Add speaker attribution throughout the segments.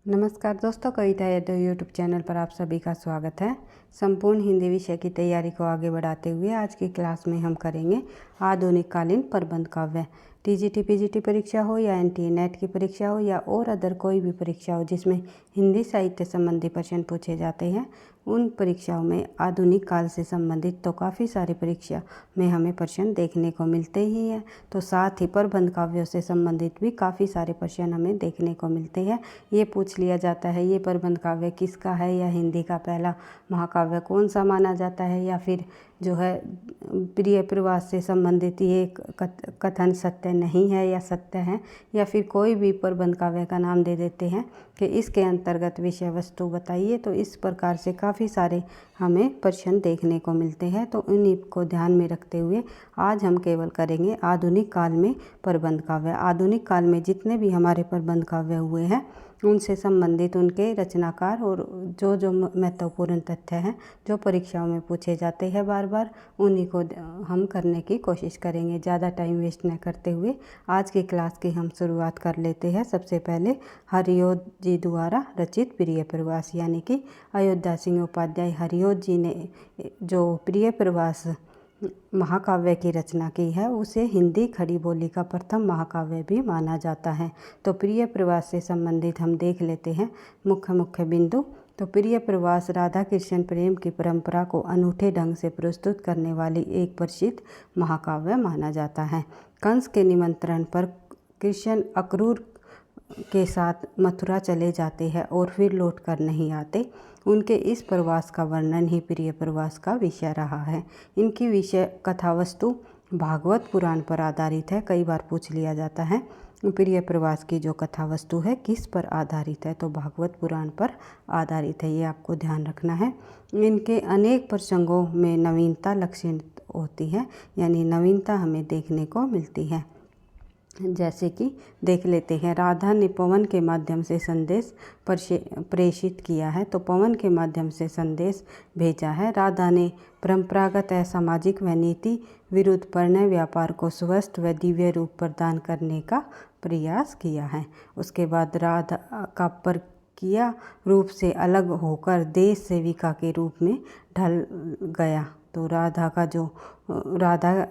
Speaker 1: नमस्कार दोस्तों, कविता Yadav YouTube channel पर आप सभी का स्वागत है। संपूर्ण हिंदी विषय की तैयारी को आगे बढ़ाते हुए आज की क्लास में हम करेंगे आधुनिक कालीन प्रबंध काव्य। टीजीटी पीजीटी परीक्षा हो या एनटीए नेट की परीक्षा हो या और अदर कोई भी परीक्षा हो जिसमें हिंदी साहित्य संबंधी प्रश्न पूछे जाते हैं, उन परीक्षाओं में आधुनिक काल से संबंधित तो काफ़ी सारी परीक्षा में हमें प्रश्न देखने को मिलते ही हैं, तो साथ ही प्रबंध काव्यों से संबंधित भी काफ़ी सारे प्रश्न हमें देखने को मिलते हैं। ये पूछ लिया जाता है ये प्रबंध काव्य किसका है, या हिंदी का पहला महाकाव्य कौन सा माना जाता है, या फिर जो है प्रिय प्रवास से संबंधित ये कथन सत्य नहीं है या सत्य है, या फिर कोई भी प्रबंध काव्य का नाम दे देते हैं कि इसके अंतर्गत विषय वस्तु बताइए। तो इस प्रकार से काफ़ी सारे हमें प्रश्न देखने को मिलते हैं। तो इन्हीं को ध्यान में रखते हुए आज हम केवल करेंगे आधुनिक काल में प्रबंध काव्य। आधुनिक काल में जितने भी हमारे प्रबंध काव्य हुए हैं उनसे संबंधित उनके रचनाकार और जो महत्वपूर्ण तथ्य हैं जो परीक्षाओं में पूछे जाते हैं बार बार, उन्हीं को हम करने की कोशिश करेंगे। ज़्यादा टाइम वेस्ट न करते हुए आज की क्लास की हम शुरुआत कर लेते हैं। सबसे पहले हरिओद जी द्वारा रचित प्रिय प्रवास, यानी कि अयोध्या सिंह उपाध्याय हरिओद जी ने जो प्रिय प्रवास महाकाव्य की रचना की है उसे हिंदी खड़ी बोली का प्रथम महाकाव्य भी माना जाता है। तो प्रिय प्रवास से संबंधित हम देख लेते हैं मुख्य बिंदु। तो प्रिय प्रवास राधा कृष्ण प्रेम की परंपरा को अनूठे ढंग से प्रस्तुत करने वाली एक प्रसिद्ध महाकाव्य माना जाता है। कंस के निमंत्रण पर कृष्ण अक्रूर के साथ मथुरा चले जाते हैं और फिर लौट कर नहीं आते। उनके इस प्रवास का वर्णन ही प्रिय प्रवास का विषय रहा है। इनकी विषय कथावस्तु भागवत पुराण पर आधारित है। कई बार पूछ लिया जाता है प्रिय प्रवास की जो कथावस्तु है किस पर आधारित है, तो भागवत पुराण पर आधारित है, ये आपको ध्यान रखना है। इनके अनेक प्रसंगों में नवीनता लक्षित होती है, यानी नवीनता हमें देखने को मिलती है। जैसे कि देख लेते हैं, राधा ने पवन के माध्यम से संदेश प्रेषित किया है, तो पवन के माध्यम से संदेश भेजा है। राधा ने परंपरागत असामाजिक व नीति विरुद्ध प्रणय व्यापार को स्वस्थ व दिव्य रूप प्रदान करने का प्रयास किया है। उसके बाद राधा का परकीय रूप से अलग होकर देश सेविका के रूप में ढल गया। तो राधा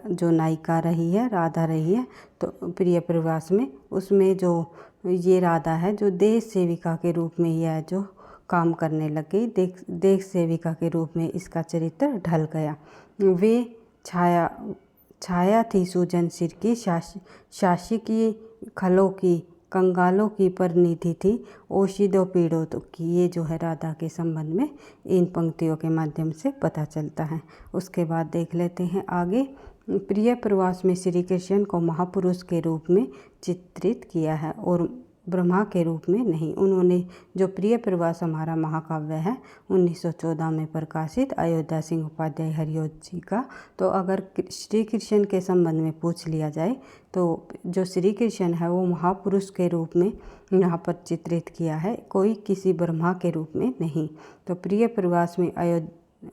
Speaker 1: जो नायिका रही है, राधा रही है तो प्रिय प्रवास में, उसमें जो ये राधा है जो देश सेविका के रूप में यह जो काम करने लगी, देश सेविका के रूप में इसका चरित्र ढल गया। वे छाया थी सूजन सिर की, शासकीय खलों की, कंगालों की परिनिधि थी, ओशिदो पीड़ो तो की। ये जो है राधा के संबंध में इन पंक्तियों के माध्यम से पता चलता है। उसके बाद देख लेते हैं आगे। प्रिय प्रवास में श्री कृष्ण को महापुरुष के रूप में चित्रित किया है और ब्रह्मा के रूप में नहीं। उन्होंने जो प्रिय प्रवास हमारा महाकाव्य है 1914 में प्रकाशित अयोध्या सिंह उपाध्याय हरिओद जी का, तो अगर श्री कृष्ण के संबंध में पूछ लिया जाए तो जो श्री कृष्ण है वो महापुरुष के रूप में यहाँ पर चित्रित किया है, कोई किसी ब्रह्मा के रूप में नहीं। तो प्रिय प्रवास में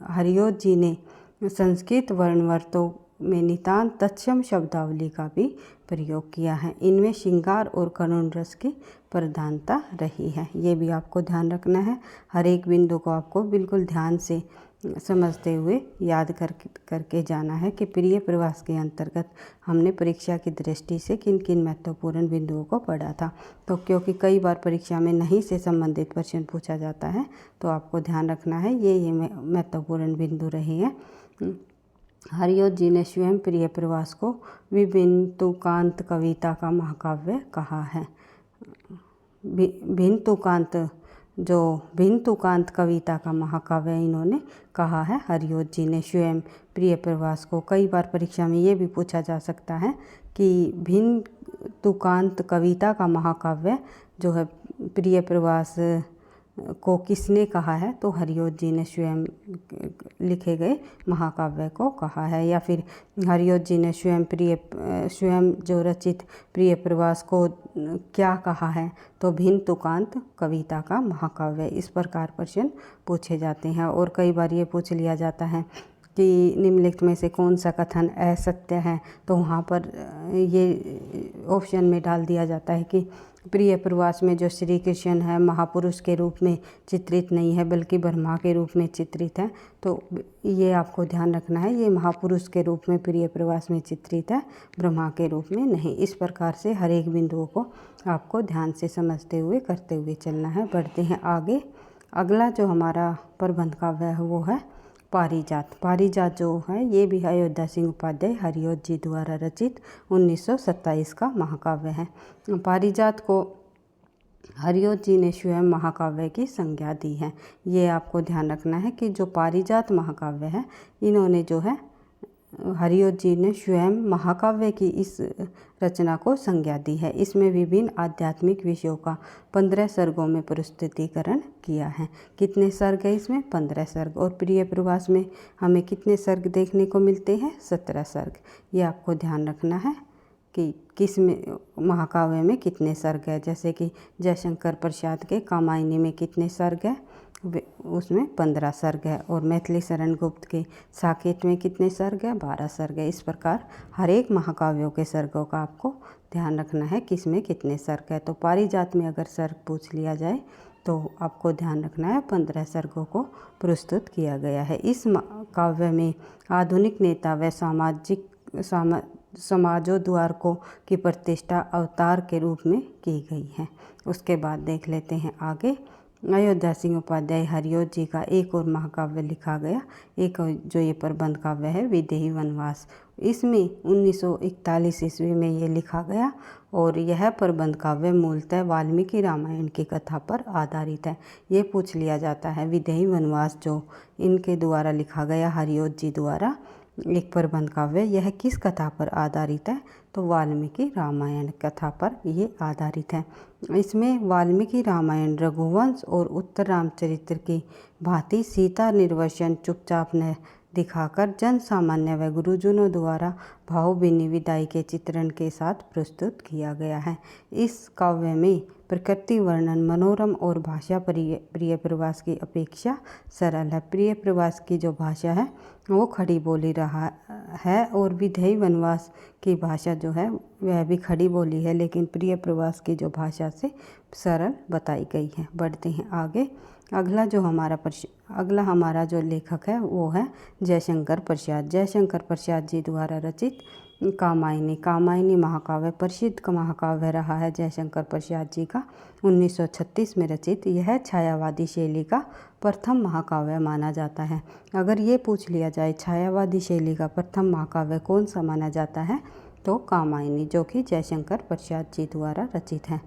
Speaker 1: हरिओद जी ने संस्कृत वर्णवृत्तों में नितांत तत्सम शब्दावली का भी प्रयोग किया है। इनमें श्रृंगार और करुण रस की प्रधानता रही है, ये भी आपको ध्यान रखना है। हर एक बिंदु को आपको बिल्कुल ध्यान से समझते हुए याद करके जाना है कि प्रिय प्रवास के अंतर्गत हमने परीक्षा की दृष्टि से किन किन महत्वपूर्ण बिंदुओं को पढ़ा था। तो क्योंकि कई बार परीक्षा में नहीं से संबंधित प्रश्न पूछा जाता है, तो आपको ध्यान रखना है ये महत्वपूर्ण बिंदु रहे हैं। हरिओद जी ने स्वयं प्रिय प्रवास को विभिन्नतुकांत कविता का महाकाव्य कहा है। भिन्नतुकांत कविता का महाकाव्य इन्होंने कहा है हरिओद जी ने स्वयं प्रिय प्रवास को। कई बार परीक्षा में ये भी पूछा जा सकता है कि भिन्नतुकांत कविता का महाकाव्य जो है प्रिय प्रवास को किसने कहा है, तो हरिओद जी ने स्वयं लिखे गए महाकाव्य को कहा है। या फिर हरिओद जी ने स्वयं जो रचित प्रिय प्रवास को क्या कहा है, तो भिन्नतुकांत कविता का महाकाव्य। इस प्रकार प्रश्न पूछे जाते हैं। और कई बार ये पूछ लिया जाता है कि निम्नलिखित में से कौन सा कथन असत्य है, तो वहाँ पर ये ऑप्शन में डाल दिया जाता है कि प्रिय प्रवास में जो श्री कृष्ण है महापुरुष के रूप में चित्रित नहीं है बल्कि ब्रह्मा के रूप में चित्रित है। तो ये आपको ध्यान रखना है, ये महापुरुष के रूप में प्रिय प्रवास में चित्रित है, ब्रह्मा के रूप में नहीं। इस प्रकार से हर एक बिंदुओं को आपको ध्यान से समझते हुए करते हुए चलना है। बढ़ते हैं आगे। अगला जो हमारा प्रबंध काव्य है वो है पारिजात। पारिजात जो है ये भी अयोध्या सिंह उपाध्याय हरिऔध जी द्वारा रचित 1927 का महाकाव्य है। पारिजात को हरिऔध जी ने स्वयं महाकाव्य की संज्ञा दी है। ये आपको ध्यान रखना है कि जो पारिजात महाकाव्य है इन्होंने जो है हरिऔध जी ने स्वयं महाकाव्य की इस रचना को संज्ञा दी है। इसमें विभिन्न आध्यात्मिक विषयों का 15 सर्गों में प्रस्तुतिकरण किया है। कितने सर्ग है इसमें? 15 सर्ग। और प्रिय प्रवास में हमें कितने सर्ग देखने को मिलते हैं? 17 सर्ग। ये आपको ध्यान रखना है कि किस में महाकाव्य में कितने सर्ग है। जैसे कि जयशंकर प्रसाद के कामायनी में कितने सर्ग है? उसमें 15 सर्ग है। और मैथिली शरण गुप्त के साकेत में कितने सर्ग है? 12 सर्ग है। इस प्रकार हर एक महाकाव्यों के सर्गों का आपको ध्यान रखना है किसमें कितने सर्ग है। तो पारिजात में अगर सर्ग पूछ लिया जाए तो आपको ध्यान रखना है 15 सर्गों को प्रस्तुत किया गया है। इस काव्य में आधुनिक नेता व समाजोद्धारकों की प्रतिष्ठा अवतार के रूप में की गई है। उसके बाद देख लेते हैं आगे। अयोध्या सिंह उपाध्याय हरिऔध जी का एक और महाकाव्य लिखा गया, एक जो ये प्रबंध काव्य है विदेही वनवास। इसमें 1941 ईस्वी में ये लिखा गया और यह प्रबंध काव्य मूलतः वाल्मीकि रामायण की कथा पर आधारित है। ये पूछ लिया जाता है विदेही वनवास जो इनके द्वारा लिखा गया हरिऔध जी द्वारा एक प्रबंध काव्य, यह किस कथा पर आधारित है? तो वाल्मीकि रामायण कथा पर ये आधारित है। इसमें वाल्मीकि रामायण रघुवंश और उत्तर रामचरित्र की भांति सीता निर्वसन चुपचाप न दिखाकर जन सामान्य व गुरुजनों द्वारा भावभीनी विदाई के चित्रण के साथ प्रस्तुत किया गया है। इस काव्य में प्रकृति वर्णन मनोरम और भाषा प्रिय प्रवास की अपेक्षा सरल है। प्रिय प्रवास की जो भाषा है वो खड़ी बोली रहा है और विदेही वनवास की भाषा जो है वह भी खड़ी बोली है, लेकिन प्रिय प्रवास की जो भाषा से सरल बताई गई है। बढ़ते हैं आगे। अगला हमारा जो लेखक है वो है जयशंकर प्रसाद। जयशंकर प्रसाद जी द्वारा रचित कामायनी महाकाव्य प्रसिद्ध महाकाव्य रहा है जयशंकर प्रसाद जी का 1936 में रचित। यह छायावादी शैली का प्रथम महाकाव्य माना जाता है। अगर ये पूछ लिया जाए छायावादी शैली का प्रथम महाकाव्य कौन सा माना जाता है तो कामायनी, जो कि जयशंकर प्रसाद जी द्वारा रचित है।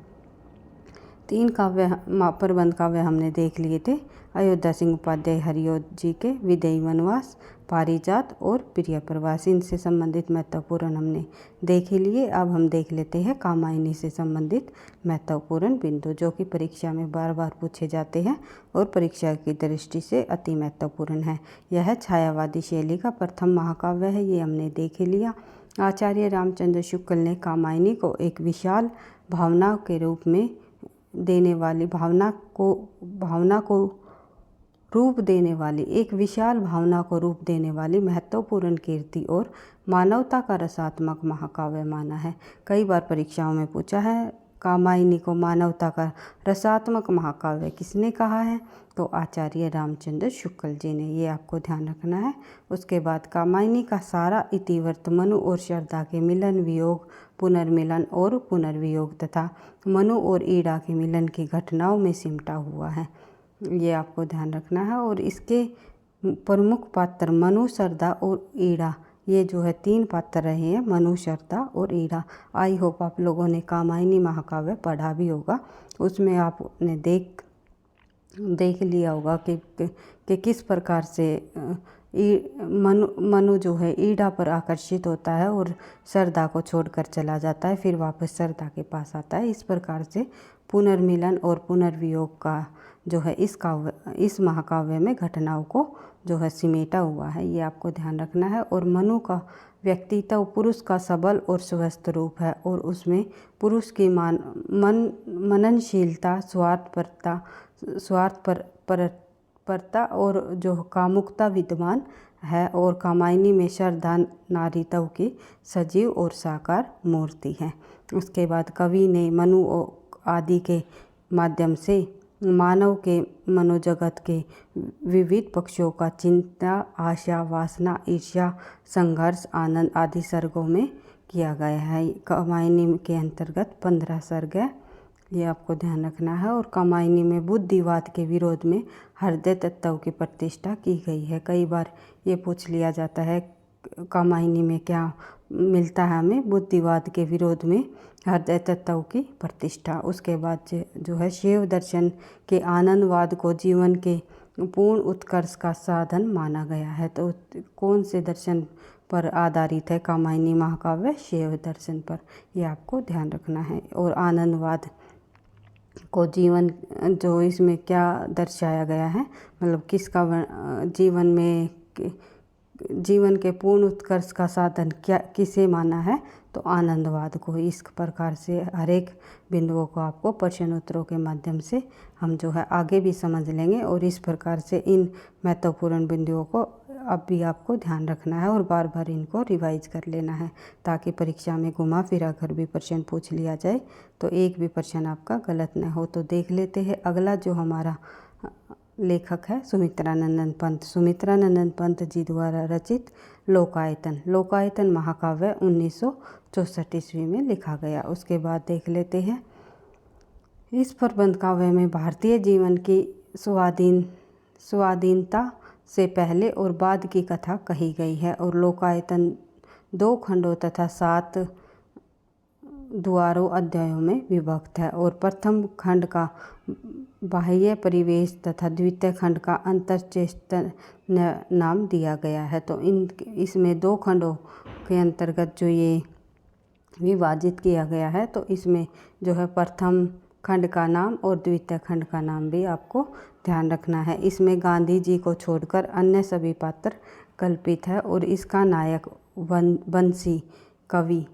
Speaker 1: 3 प्रबंध काव्य हमने देख लिए थे, अयोध्या सिंह उपाध्याय हरिऔध जी के विदेही वनवास, पारिजात और प्रिय प्रवास। इनसे संबंधित महत्वपूर्ण हमने देख ही लिए। अब हम देख लेते हैं कामायनी से संबंधित महत्वपूर्ण बिंदु जो कि परीक्षा में बार बार पूछे जाते हैं और परीक्षा की दृष्टि से अति महत्वपूर्ण है। यह छायावादी शैली का प्रथम महाकाव्य है, ये हमने देख ही लिया। आचार्य रामचंद्र शुक्ल ने कामायनी को एक विशाल भावना के रूप में देने वाली एक विशाल भावना को रूप देने वाली महत्वपूर्ण कीर्ति और मानवता का रसात्मक महाकाव्य माना है। कई बार परीक्षाओं में पूछा है कामायनी को मानवता का रसात्मक महाकाव्य किसने कहा है तो आचार्य रामचंद्र शुक्ल जी ने, ये आपको ध्यान रखना है। उसके बाद कामायनी का सारा इतिवृत्त मनु और शारदा के मिलन वियोग पुनर्मिलन और पुनर्वियोग तथा मनु और ईड़ा के मिलन की घटनाओं में सिमटा हुआ है, ये आपको ध्यान रखना है। और इसके प्रमुख पात्र मनु, शारदा और ईड़ा, ये जो है 3 पात्र रहे हैं, मनु, शारदा और ईड़ा। आई होप आप लोगों ने कामायनी महाकाव्य पढ़ा भी होगा, उसमें आपने देख लिया होगा कि किस प्रकार से मनु जो है ईड़ा पर आकर्षित होता है और शारदा को छोड़कर चला जाता है, फिर वापस शारदा के पास आता है। इस प्रकार से पुनर्मिलन और पुनर्वियोग का जो है इस महाकाव्य में घटनाओं को जो है सिमेटा हुआ है, ये आपको ध्यान रखना है। और मनु का व्यक्तित्व पुरुष का सबल और स्वस्थ रूप है और उसमें पुरुष की मननशीलता, स्वार्थपरता और जो कामुकता विद्यमान है और कामायनी में श्रद्धा नारीत्व की सजीव और साकार मूर्ति है। उसके बाद कवि ने मनु आदि के माध्यम से मानव के मनोजगत के विविध पक्षों का चिंता, आशा, वासना, ईर्ष्या, संघर्ष, आनंद आदि सर्गों में किया गया है। कामायनी के अंतर्गत 15 सर्ग है, ये आपको ध्यान रखना है। और कामायनी में बुद्धिवाद के विरोध में हृदय तत्व की प्रतिष्ठा की गई है। कई बार ये पूछ लिया जाता है कामायनी में क्या मिलता है हमें, बुद्धिवाद के विरोध में हृदय तत्व की प्रतिष्ठा। उसके बाद जो है शिव दर्शन के आनंदवाद को जीवन के पूर्ण उत्कर्ष का साधन माना गया है। तो कौन से दर्शन पर आधारित है कामायनी महाकाव्य? शिव दर्शन पर, ये आपको ध्यान रखना है। और आनंदवाद को जीवन जो इसमें क्या दर्शाया गया है, मतलब किसका जीवन के पूर्ण उत्कर्ष का साधन क्या किसे माना है? तो आनंदवाद को। इस प्रकार से हर एक बिंदुओं को आपको प्रश्न उत्तरों के माध्यम से हम जो है आगे भी समझ लेंगे। और इस प्रकार से इन महत्वपूर्ण बिंदुओं को अब भी आपको ध्यान रखना है और बार बार इनको रिवाइज कर लेना है, ताकि परीक्षा में घुमा फिरा कर भी प्रश्न पूछ लिया जाए तो एक भी प्रश्न आपका गलत न हो। तो देख लेते हैं अगला जो हमारा लेखक है सुमित्रानंदन पंत। सुमित्रानंदन पंत जी द्वारा रचित लोकायतन। लोकायतन महाकाव्य 1964 ईस्वी में लिखा गया। उसके बाद देख लेते हैं इस प्रबंध काव्य में भारतीय जीवन की स्वाधीनता से पहले और बाद की कथा कही गई है। और लोकायतन 2 खंडों तथा 7 द्वारों अध्यायों में विभक्त है। और प्रथम खंड का बाह्य परिवेश तथा द्वितीय खंड का अंतर्चेतन नाम दिया गया है। तो इसमें 2 खंडों के अंतर्गत जो ये विभाजित किया गया है, तो इसमें जो है प्रथम खंड का नाम और द्वितीय खंड का नाम भी आपको ध्यान रखना है। इसमें गांधी जी को छोड़कर अन्य सभी पात्र कल्पित है और इसका नायक बंसी कवि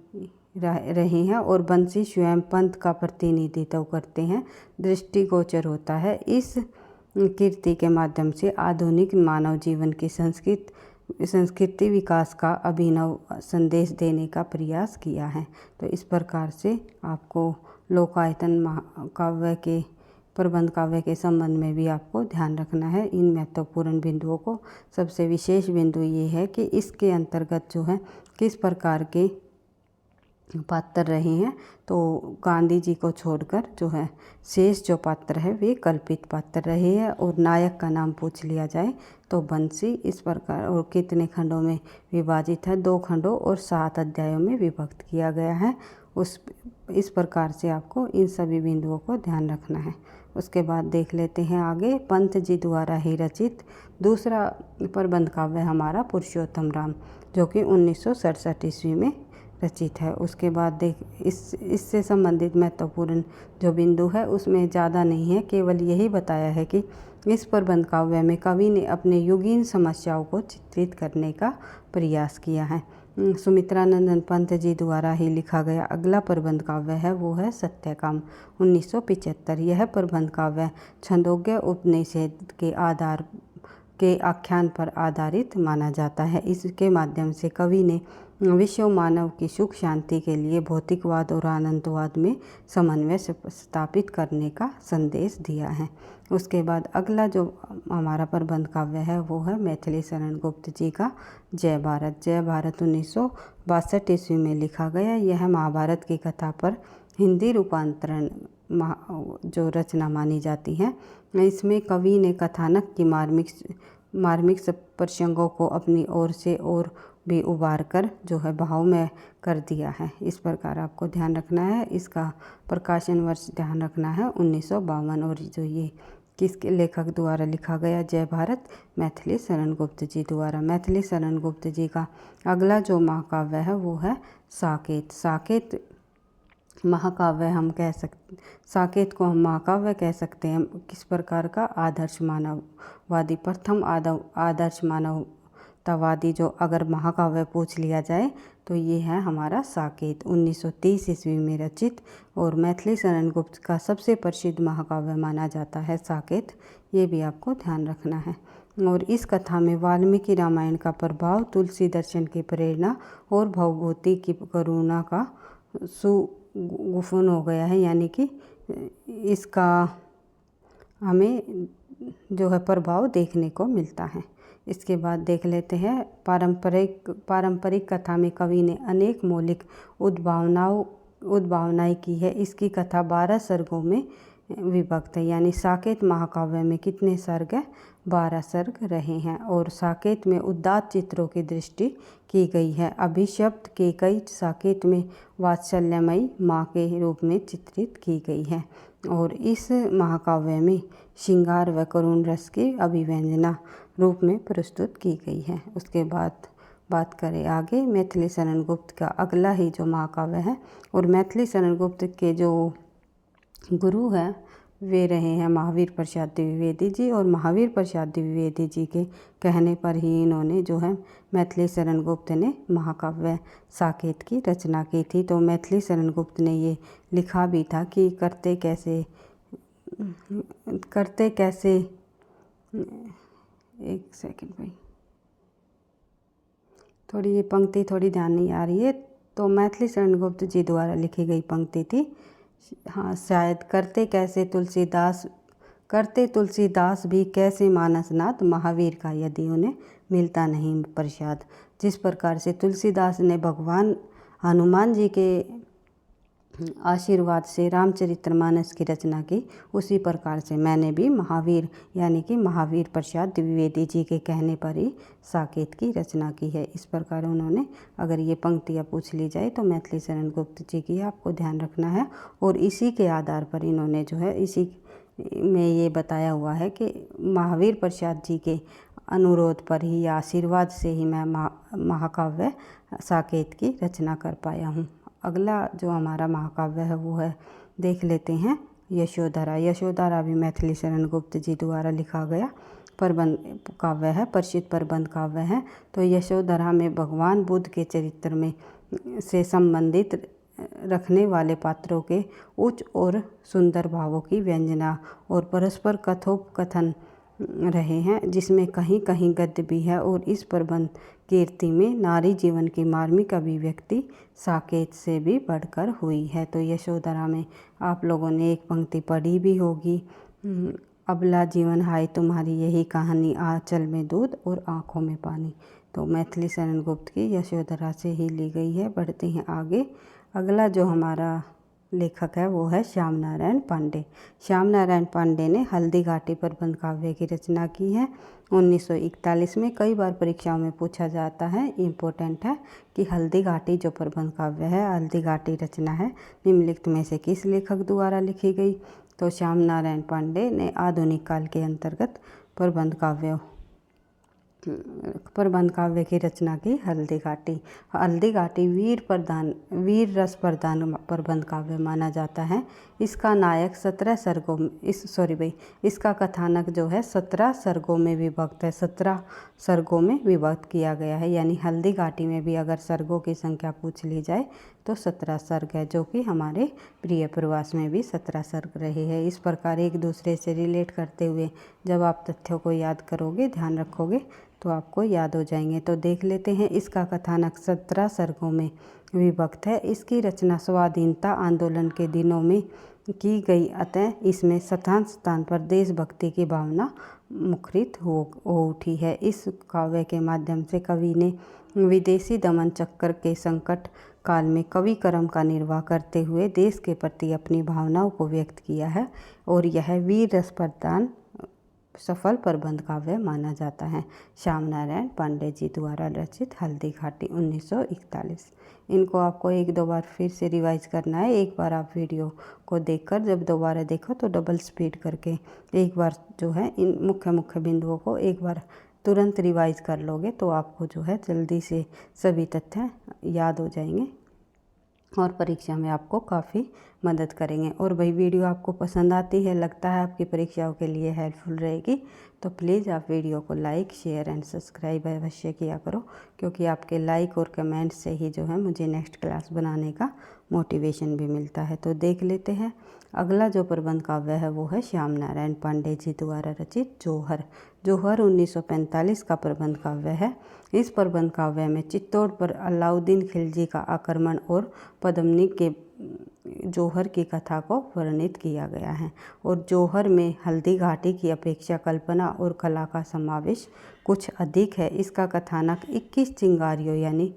Speaker 1: रहे हैं और बंसी स्वयं पंत का प्रतिनिधित्व करते हैं, दृष्टिगोचर होता है। इस कृति के माध्यम से आधुनिक मानव जीवन की संस्कृति विकास का अभिनव संदेश देने का प्रयास किया है। तो इस प्रकार से आपको लोकायतन काव्य के प्रबंध काव्य के संबंध में भी आपको ध्यान रखना है इन महत्वपूर्ण बिंदुओं को। सबसे विशेष बिंदु ये है कि इसके अंतर्गत जो है किस प्रकार के पात्र रहे हैं। तो गांधी जी को छोड़कर जो है शेष जो पात्र है वे कल्पित पात्र रहे हैं। और नायक का नाम पूछ लिया जाए तो बंसी। इस प्रकार और कितने खंडों में विभाजित है? 2 खंडों और 7 अध्यायों में विभक्त किया गया है। इस प्रकार से आपको इन सभी बिंदुओं को ध्यान रखना है। उसके बाद देख लेते हैं आगे पंत जी द्वारा ही रचित दूसरा प्रबंध काव्य हमारा पुरुषोत्तम राम, जो कि 1967 ईस्वी में रचित है। उसके बाद इससे संबंधित महत्वपूर्ण जो बिंदु है उसमें ज़्यादा नहीं है, केवल यही बताया है कि इस प्रबंध काव्य में कवि ने अपने युगीन समस्याओं को चित्रित करने का प्रयास किया है। सुमित्रानंदन पंत जी द्वारा ही लिखा गया अगला प्रबंध काव्य है वो है सत्यकाम 1975। यह प्रबंध काव्य छंदोग्य उपनिषद के आख्यान पर आधारित माना जाता है। इसके माध्यम से कवि ने विश्व मानव की सुख शांति के लिए भौतिकवाद और आनंदवाद में समन्वय स्थापित करने का संदेश दिया है। उसके बाद अगला जो हमारा प्रबंध काव्य है वो है मैथिली शरण गुप्त जी का जय भारत। जय भारत 1962 ईस्वी में लिखा गया। यह महाभारत की कथा पर हिंदी रूपांतरण जो रचना मानी जाती है। इसमें कवि ने कथानक की मार्मिक प्रसंगों को अपनी ओर से और भी उबार कर जो है भाव में कर दिया है। इस प्रकार आपको ध्यान रखना है। इसका प्रकाशन वर्ष ध्यान रखना है 1952। और जो ये किसके लेखक द्वारा लिखा गया जय भारत? मैथिली शरण गुप्त जी द्वारा। मैथिली शरण गुप्त जी का अगला जो महाकाव्य है वो है साकेत। साकेत महाकाव्य हम कह सकते, साकेत को हम महाकाव्य कह सकते हैं। किस प्रकार का? आदर्श मानववादी, प्रथम आदर्श मानवतावादी जो अगर महाकाव्य पूछ लिया जाए तो ये है हमारा साकेत 1930 ईस्वी में रचित। और मैथिली शरण गुप्त का सबसे प्रसिद्ध महाकाव्य माना जाता है साकेत, ये भी आपको ध्यान रखना है। और इस कथा में वाल्मीकि रामायण का प्रभाव, तुलसी दर्शन की प्रेरणा और भवभूति की करुणा का सुगुफन हो गया है, यानी कि इसका हमें जो है प्रभाव देखने को मिलता है। इसके बाद देख लेते हैं पारंपरिक कथा में कवि ने अनेक मौलिक उद्भावनाएं की है। इसकी कथा 12 सर्गों में विभक्त है, यानी साकेत महाकाव्य में कितने सर्ग है? 12 सर्ग रहे हैं। और साकेत में उदात्त चित्रों की दृष्टि की गई है। अभिशप्त केकई साकेत में वात्सल्यमयी माँ के रूप में चित्रित की गई है। और इस महाकाव्य में श्रृंगार व करुण रस की अभिव्यंजना रूप में प्रस्तुत की गई है। उसके बाद बात करें आगे मैथिली शरण गुप्त का अगला ही जो महाकाव्य है, और मैथिली शरण गुप्त के जो गुरु हैं वे रहे हैं महावीर प्रसाद द्विवेदी जी। और महावीर प्रसाद द्विवेदी जी के कहने पर ही इन्होंने जो है मैथिली शरण गुप्त ने महाकाव्य साकेत की रचना की थी। तो मैथिली शरण गुप्त ने ये लिखा भी था कि करते कैसे एक सेकंड भाई, थोड़ी ये पंक्ति थोड़ी ध्यान नहीं आ रही है। तो मैथिली शरण गुप्त जी द्वारा लिखी गई पंक्ति थी, हाँ शायद, करते तुलसीदास भी कैसे मानसनाथ, महावीर का यदि उन्हें मिलता नहीं प्रसाद। जिस प्रकार से तुलसीदास ने भगवान हनुमान जी के आशीर्वाद से रामचरितमानस की रचना की, उसी प्रकार से मैंने भी महावीर यानी कि महावीर प्रसाद द्विवेदी जी के कहने पर ही साकेत की रचना की है। इस प्रकार उन्होंने, अगर ये पंक्तियाँ पूछ ली जाए तो मैथिली शरण गुप्त जी की आपको ध्यान रखना है। और इसी के आधार पर इन्होंने जो है इसी में ये बताया हुआ है कि महावीर प्रसाद जी के अनुरोध पर ही या आशीर्वाद से ही मैं महाकाव्य साकेत की रचना कर पाया हूँ। अगला जो हमारा महाकाव्य है वो है, देख लेते हैं यशोधरा। यशोधरा भी मैथिली शरण गुप्त जी द्वारा लिखा गया प्रबंध काव्य है, प्रसिद्ध प्रबंध काव्य है। तो यशोधरा में भगवान बुद्ध के चरित्र में से संबंधित रखने वाले पात्रों के उच्च और सुंदर भावों की व्यंजना और परस्पर कथोपकथन रहे हैं, जिसमें कहीं कहीं गद्य भी है। और इस प्रबंध कीर्ति में नारी जीवन की मार्मिक अभिव्यक्ति साकेत से भी बढ़कर हुई है। तो यशोधरा में आप लोगों ने एक पंक्ति पढ़ी भी होगी, अबला जीवन हाय तुम्हारी यही कहानी, आंचल में दूध और आँखों में पानी। तो मैथिली शरण गुप्त की यशोधरा से ही ली गई है। बढ़ते हैं आगे। अगला जो हमारा लेखक है वो है श्याम नारायण पांडे। श्याम नारायण पांडे ने हल्दी घाटी प्रबंध काव्य की रचना की है 1941 में। कई बार परीक्षाओं में पूछा जाता है, इम्पोर्टेंट है, कि हल्दी घाटी जो प्रबंध काव्य है, हल्दी घाटी रचना है, निम्नलिखित में से किस लेखक द्वारा लिखी गई? तो श्याम नारायण पांडे ने आधुनिक काल के अंतर्गत प्रबंध काव्य की रचना की हल्दी घाटी। हल्दी घाटी वीर रस प्रधान प्रबंध काव्य माना जाता है। इसका नायक 17 सर्गों में इसका कथानक जो है 17 सर्गों में विभक्त है, 17 सर्गों में विभक्त किया गया है। यानी हल्दी घाटी में भी अगर सर्गों की संख्या पूछ ली जाए तो 17 सर्ग है, जो कि हमारे प्रिय प्रवास में भी 17 सर्ग रहे हैं। इस प्रकार एक दूसरे से रिलेट करते हुए जब आप तथ्यों को याद करोगे, ध्यान रखोगे, तो आपको याद हो जाएंगे। तो देख लेते हैं। इसका कथानक 17 सर्गों में विभक्त है। इसकी रचना स्वाधीनता आंदोलन के दिनों में की गई, अतः इसमें स्थान स्थान पर देशभक्ति की भावना मुखरित हो उठी है। इस काव्य के माध्यम से कवि ने विदेशी दमन चक्कर के संकट काल में कवि कर्म का निर्वाह करते हुए देश के प्रति अपनी भावनाओं को व्यक्त किया है। और यह वीर रस प्रधान सफल प्रबंध काव्य माना जाता है। श्याम नारायण पांडे जी द्वारा रचित हल्दी घाटी 1941। इनको आपको एक दो बार फिर से रिवाइज करना है। एक बार आप वीडियो को देखकर जब दोबारा देखो तो डबल स्पीड करके एक बार जो है इन मुख्य बिंदुओं को एक बार तुरंत रिवाइज कर लोगे तो आपको जो है जल्दी से सभी तथ्य याद हो जाएंगे और परीक्षा में आपको काफ़ी मदद करेंगे। और भाई वीडियो आपको पसंद आती है, लगता है आपकी परीक्षाओं के लिए हेल्पफुल रहेगी, तो प्लीज़ आप वीडियो को लाइक, शेयर एंड सब्सक्राइब अवश्य किया करो, क्योंकि आपके लाइक और कमेंट से ही जो है मुझे नेक्स्ट क्लास बनाने का मोटिवेशन भी मिलता है। तो देख लेते हैं अगला जो प्रबंध काव्य है वो है श्याम नारायण पांडे जी द्वारा रचित जोहर। जोहर 1945 का प्रबंध काव्य है। इस प्रबंध काव्य में चित्तौड़ पर अलाउद्दीन खिलजी का आक्रमण और पद्मिनी के जोहर की कथा को वर्णित किया गया है। और जोहर में हल्दी घाटी की अपेक्षा कल्पना और कला का समावेश कुछ अधिक है। इसका कथानक 21 चिंगारियों यानी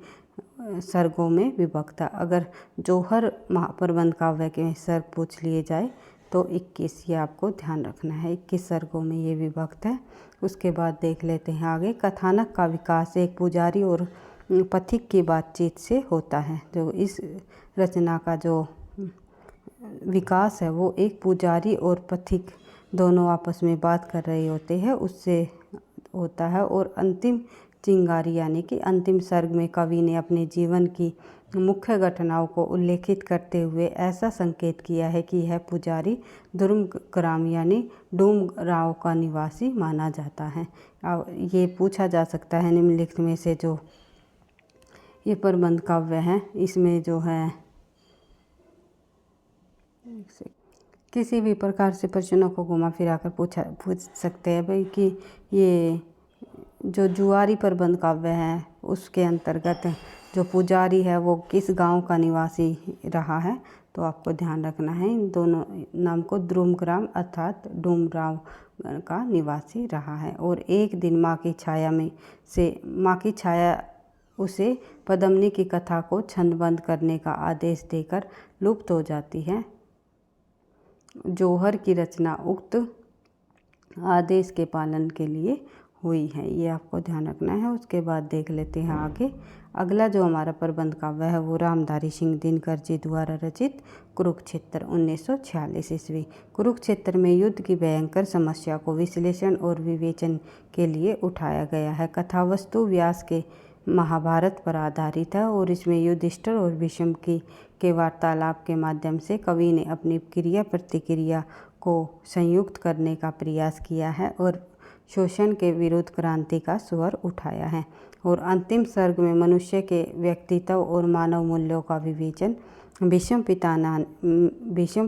Speaker 1: सर्गों में विभक्त है। अगर जोहर प्रबंध काव्य के सर्ग पूछ लिए जाए तो 21, ये आपको ध्यान रखना है, 21 सर्गों में ये विभक्त है। उसके बाद देख लेते हैं आगे। कथानक का विकास एक पुजारी और पथिक की बातचीत से होता है। जो इस रचना का जो विकास है वो एक पुजारी और पथिक दोनों आपस में बात कर रहे होते हैं उससे होता है। और अंतिम चिंगारी यानी कि अंतिम सर्ग में कवि ने अपने जीवन की मुख्य घटनाओं को उल्लेखित करते हुए ऐसा संकेत किया है कि यह पुजारी दुर्मग्राम यानी डूमराव का निवासी माना जाता है। अब ये पूछा जा सकता है निम्नलिखित में से जो ये प्रबंध काव्य है इसमें जो है किसी भी प्रकार से प्रश्नों को घुमा फिरा कर पूछ सकते हैं भाई कि ये जो जुआरी प्रबंध काव्य है उसके अंतर्गत जो पुजारी है वो किस गांव का निवासी रहा है। तो आपको ध्यान रखना है इन दोनों नाम को, द्रुमग्राम अर्थात डूमराव का निवासी रहा है। और एक दिन माँ की छाया उसे पद्मिनी की कथा को छंदबद्ध करने का आदेश देकर लुप्त हो जाती है। जोहर की रचना उक्त आदेश के पालन के लिए हुई है, ये आपको ध्यान रखना है। उसके बाद देख लेते हैं आगे। अगला जो हमारा प्रबंध काव्य है वो रामधारी सिंह दिनकर जी द्वारा रचित कुरुक्षेत्र 1946 ईस्वी। कुरुक्षेत्र में युद्ध की भयंकर समस्या को विश्लेषण और विवेचन के लिए उठाया गया है। कथावस्तु व्यास के महाभारत पर आधारित है और इसमें युधिष्ठिर और भीष्म के वार्तालाप के माध्यम से कवि ने अपनी क्रिया प्रतिक्रिया को संयुक्त करने का प्रयास किया है और शोषण के विरुद्ध क्रांति का स्वर उठाया है। और अंतिम सर्ग में मनुष्य के व्यक्तित्व और मानव मूल्यों का विवेचन भीष्म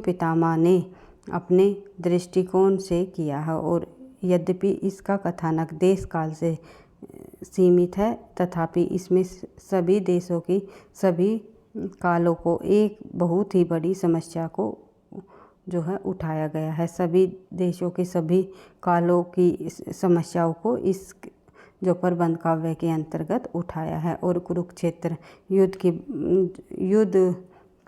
Speaker 1: पितामह ने अपने दृष्टिकोण से किया है। और यद्यपि इसका कथानक देश काल से सीमित है तथापि इसमें सभी देशों की सभी कालों को एक बहुत ही बड़ी समस्या को जो है उठाया गया है। सभी देशों के सभी कालों की समस्याओं को इस जो प्रबंध काव्य के अंतर्गत उठाया है। और कुरुक्षेत्र युद्ध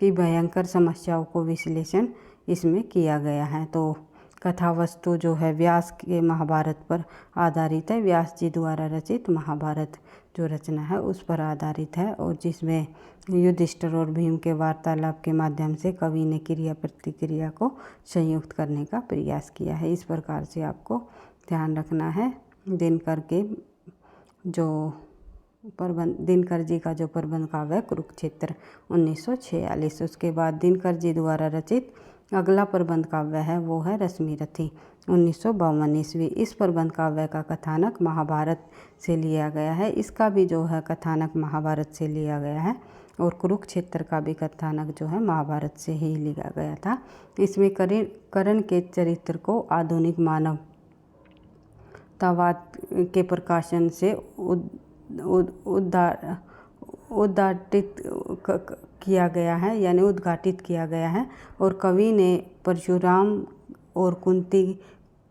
Speaker 1: की भयंकर समस्याओं को विश्लेषण इसमें किया गया है। तो कथा वस्तु जो है व्यास के महाभारत पर आधारित है। व्यास जी द्वारा रचित महाभारत जो रचना है उस पर आधारित है और जिसमें युधिष्ठिर और भीम के वार्तालाप के माध्यम से कवि ने क्रिया प्रतिक्रिया को संयुक्त करने का प्रयास किया है। इस प्रकार से आपको ध्यान रखना है। दिनकर जी का जो प्रबंध काव्य है कुरुक्षेत्र 1946। उसके बाद दिनकर जी द्वारा रचित अगला प्रबंध काव्य है वो है रश्मिरथी 1952 ईस्वी। इस प्रबंध काव्य का कथानक महाभारत से लिया गया है। इसका भी जो है कथानक महाभारत से लिया गया है और कुरुक्षेत्र का भी कथानक जो है महाभारत से ही लिया गया था। इसमें कर्ण के चरित्र को आधुनिक मानवतावाद के प्रकाशन से उद्घाटित किया गया है यानी उद्घाटित किया गया है। और कवि ने परशुराम और कुंती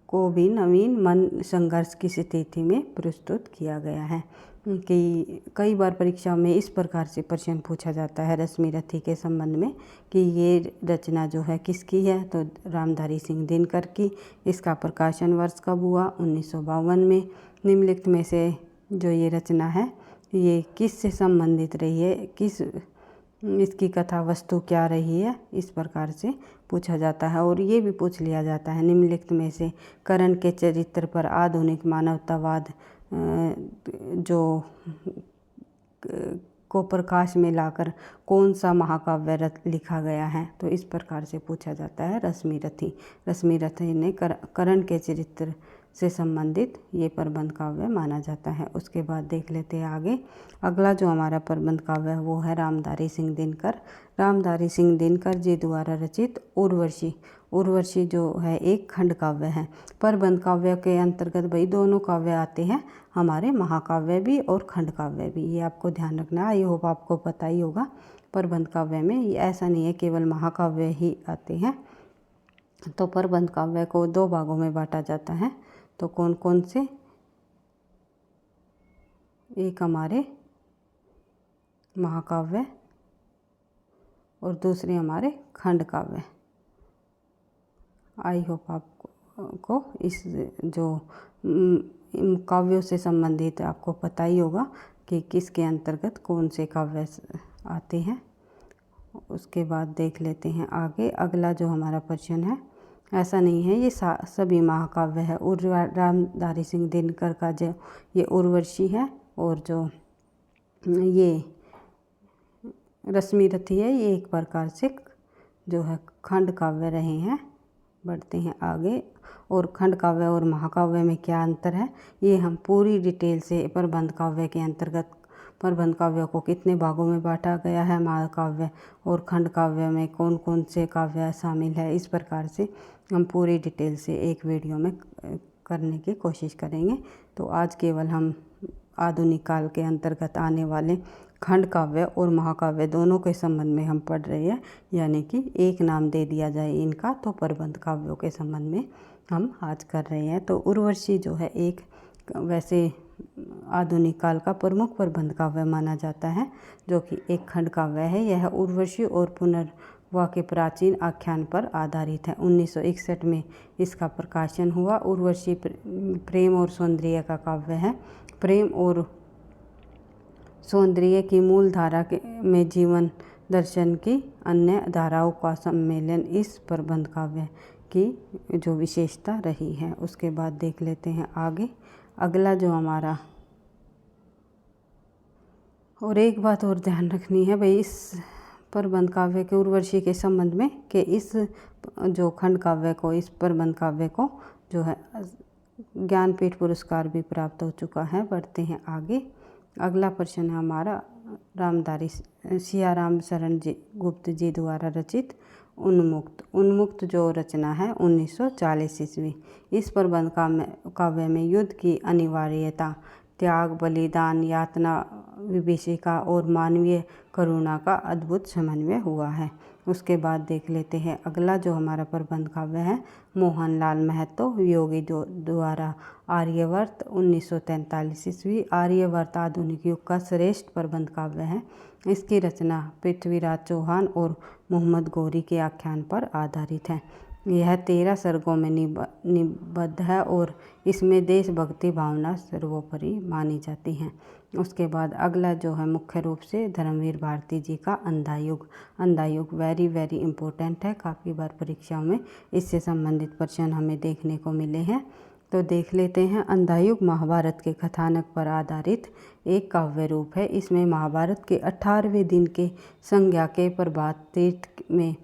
Speaker 1: को भी नवीन मन संघर्ष की स्थिति में प्रस्तुत किया गया है। कि कई बार परीक्षा में इस प्रकार से प्रश्न पूछा जाता है रश्मिरथी के संबंध में कि ये रचना जो है किसकी है, तो रामधारी सिंह दिनकर की। इसका प्रकाशन वर्ष कब हुआ? 1952 में। निम्नलिखित में से जो ये रचना है ये किस से संबंधित रही है, इसकी कथा वस्तु क्या रही है, इस प्रकार से पूछा जाता है। और ये भी पूछ लिया जाता है निम्नलिखित में से कर्ण के चरित्र पर आधुनिक मानवतावाद जो को प्रकाश में लाकर कौन सा महाकाव्य लिखा गया है, तो इस प्रकार से पूछा जाता है रश्मिरथी। रश्मिरथी ने कर्ण के चरित्र से संबंधित ये प्रबंध काव्य माना जाता है। उसके बाद देख लेते हैं आगे। अगला जो हमारा प्रबंध काव्य है वो है रामधारी सिंह दिनकर। रामधारी सिंह दिनकर जी द्वारा रचित उर्वशी उर्वशी जो है एक खंड काव्य है। प्रबंध काव्य के अंतर्गत भाई दोनों काव्य आते हैं हमारे, महाकाव्य भी और खंड काव्य भी, ये आपको ध्यान रखना है। आई होप आपको पता ही होगा प्रबंध काव्य में ये ऐसा नहीं है केवल महाकाव्य ही आते हैं। तो प्रबंध काव्य को 2 भागों में बांटा जाता है। तो कौन कौन से? एक हमारे महाकाव्य और दूसरे हमारे खंड काव्य। आई होप आपको इस जो काव्यों से संबंधित आपको पता ही होगा कि किसके अंतर्गत कौन से काव्य आते हैं। उसके बाद देख लेते हैं आगे अगला जो हमारा प्रश्न है। ऐसा नहीं है ये सभी महाकाव्य है। रामधारी सिंह दिनकर का जो ये उर्वशी है और जो ये रश्मि रथी है ये एक प्रकार से जो है खंड काव्य रहे हैं। बढ़ते हैं आगे। और खंड काव्य और महाकाव्य में क्या अंतर है ये हम पूरी डिटेल से प्रबंध काव्य के अंतर्गत प्रबंध काव्य को कितने भागों में बांटा गया है, महाकाव्य और खंड काव्य में कौन कौन से काव्य शामिल है, इस प्रकार से हम पूरी डिटेल से एक वीडियो में करने की कोशिश करेंगे। तो आज केवल हम आधुनिक काल के अंतर्गत आने वाले खंड काव्य और महाकाव्य दोनों के संबंध में हम पढ़ रहे हैं, यानी कि एक नाम दे दिया जाए इनका तो प्रबंध काव्यों के संबंध में हम आज कर रहे हैं। तो उर्वशी जो है एक वैसे आधुनिक काल का प्रमुख प्रबंध काव्य माना जाता है, जो कि एक खंड काव्य है। यह उर्वशी और पुनर्वा के प्राचीन आख्यान पर आधारित है। 1961 में इसका प्रकाशन हुआ। उर्वशी प्रेम और सौंदर्य का काव्य है। प्रेम और सौंदर्य की मूल धारा में जीवन दर्शन की अन्य धाराओं का सम्मेलन इस प्रबंध काव्य की जो विशेषता रही है। उसके बाद देख लेते हैं आगे अगला जो हमारा। और एक बात और ध्यान रखनी है भाई इस प्रबंध काव्य के उर्वशी के संबंध में कि इस जो खंड काव्य को इस प्रबंध काव्य को जो है ज्ञानपीठ पुरस्कार भी प्राप्त हो चुका है। बढ़ते हैं आगे। अगला प्रश्न है हमारा रामधारी सियाराम शरण जी गुप्त जी द्वारा रचित उन्मुक्त। उन्मुक्त जो रचना है 1940 ईस्वी। इस प्रबंध काव्य में युद्ध की अनिवार्यता, त्याग, बलिदान, यातना, विभीषिका और मानवीय करुणा का अद्भुत समन्वय हुआ है। उसके बाद देख लेते हैं अगला जो हमारा प्रबंध काव्य है मोहनलाल महतो वियोगी द्वारा आर्यवर्त 1943 ईस्वी। आर्यवर्त आधुनिक युग का श्रेष्ठ प्रबंध काव्य है। इसकी रचना पृथ्वीराज चौहान और मोहम्मद गौरी के आख्यान पर आधारित है। यह 13 सर्गों में निबद्ध है और इसमें देशभक्ति भावना सर्वोपरि मानी जाती है। उसके बाद अगला जो है मुख्य रूप से धर्मवीर भारती जी का अंधा युग। अंधा युग वेरी वेरी इम्पोर्टेंट है, काफ़ी बार परीक्षाओं में इससे संबंधित प्रश्न हमें देखने को मिले हैं। तो देख लेते हैं। अंधा युग महाभारत के कथानक पर आधारित एक काव्य रूप है। इसमें महाभारत के 18वें दिन के संज्ञा के प्रभात तीर्थ में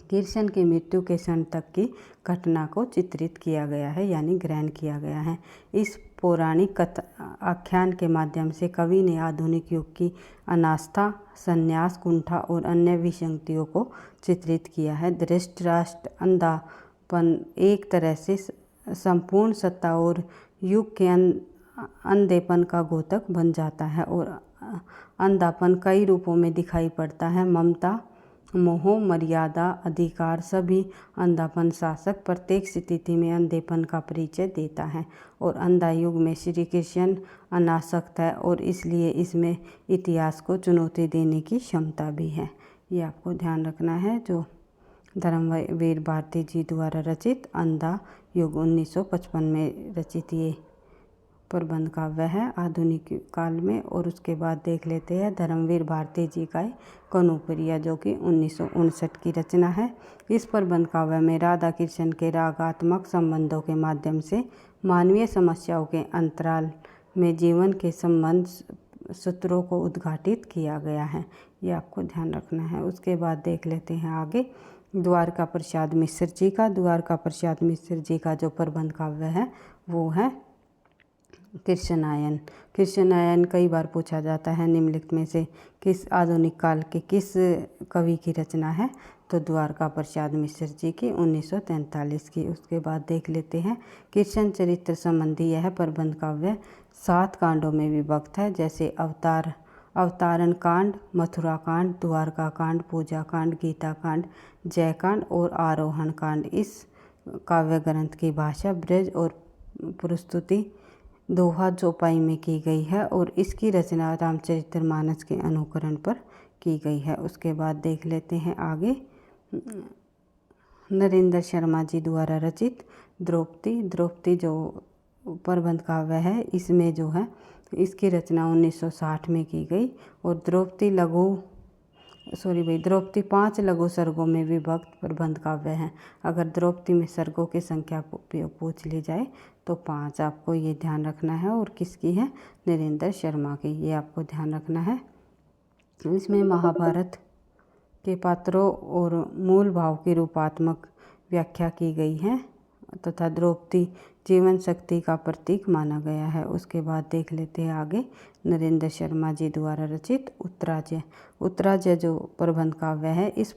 Speaker 1: कृष्ण की मृत्यु के क्षण तक की घटना को चित्रित किया गया है, यानी ग्रहण किया गया है। इस पौराणिक आख्यान के माध्यम से कवि ने आधुनिक युग की अनास्था, संन्यास, कुंठा और अन्य विसंगतियों को चित्रित किया है। धृतराष्ट्र अंधापन एक तरह से संपूर्ण सत्ता और युग के अंधेपन का घोतक बन जाता है और अंधापन कई रूपों में दिखाई पड़ता है। ममता, मोह, मर्यादा, अधिकार सभी अंधापन शासक प्रत्येक स्थिति में अंधेपन का परिचय देता है। और अंधा युग में श्री कृष्ण अनासक्त है और इसलिए इसमें इतिहास को चुनौती देने की क्षमता भी है। ये आपको ध्यान रखना है। जो धर्मवीर भारती जी द्वारा रचित अंधा युग 1955 में रचित ये प्रबंध काव्य है आधुनिक काल में। और उसके बाद देख लेते हैं धर्मवीर भारती जी का कनुप्रिया, जो कि 1959 की रचना है। इस प्रबंध काव्य में राधा कृष्ण के रागात्मक संबंधों के माध्यम से मानवीय समस्याओं के अंतराल में जीवन के संबंध सूत्रों को उद्घाटित किया गया है। ये आपको ध्यान रखना है। उसके बाद देख लेते हैं आगे द्वारका प्रसाद मिश्र जी का। द्वारका प्रसाद मिश्र जी का जो प्रबंध काव्य है वो है कृष्णायन। कृष्णायन कई बार पूछा जाता है निम्नलिखित में से किस आधुनिक काल के किस कवि की रचना है, तो द्वारका प्रसाद मिश्र जी की 1943 की। उसके बाद देख लेते हैं कृष्ण चरित्र संबंधी यह प्रबंध काव्य 7 कांडों में विभक्त है, जैसे अवतारण कांड, मथुरा कांड, द्वारका कांड, पूजा कांड, गीता कांड, जय कांड और आरोहण कांड। इस काव्य ग्रंथ की भाषा ब्रज और प्रस्तुति दोहा चौपाई में की गई है और इसकी रचना रामचरितमानस के अनुकरण पर की गई है। उसके बाद देख लेते हैं आगे नरेंद्र शर्मा जी द्वारा रचित द्रौपदी जो प्रबंध काव्य है, इसमें जो है इसकी रचना 1960 में की गई और द्रौपदी 5 लघु सर्गों में विभक्त प्रबंध काव्य है। अगर द्रौपदी में सर्गों की संख्या पूछ ली जाए तो 5, आपको ये ध्यान रखना है। और किसकी है? नरेंद्र शर्मा की, ये आपको ध्यान रखना है। इसमें महाभारत के पात्रों और मूल भाव की रूपात्मक व्याख्या की गई है तथा द्रौपदी जीवन शक्ति का प्रतीक माना गया है। उसके बाद देख लेते हैं आगे नरेंद्र शर्मा जी द्वारा रचित उत्तराजय जो प्रबंध काव्य है, इस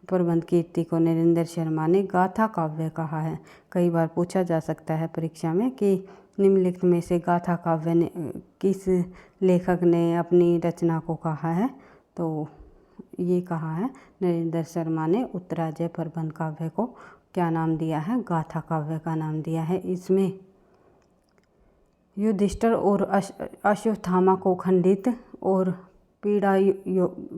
Speaker 1: प्रबंध कीर्ति को नरेंद्र शर्मा ने गाथा काव्य कहा है। कई बार पूछा जा सकता है परीक्षा में कि निम्नलिखित में से गाथा काव्य ने किस लेखक ने अपनी रचना को कहा है, तो ये कहा है नरेंद्र शर्मा ने उत्तराजय प्रबंध काव्य को क्या नाम दिया है? गाथा काव्य का नाम दिया है। इसमें युधिष्ठिर और अश्वत्थामा को खंडित और पीड़ा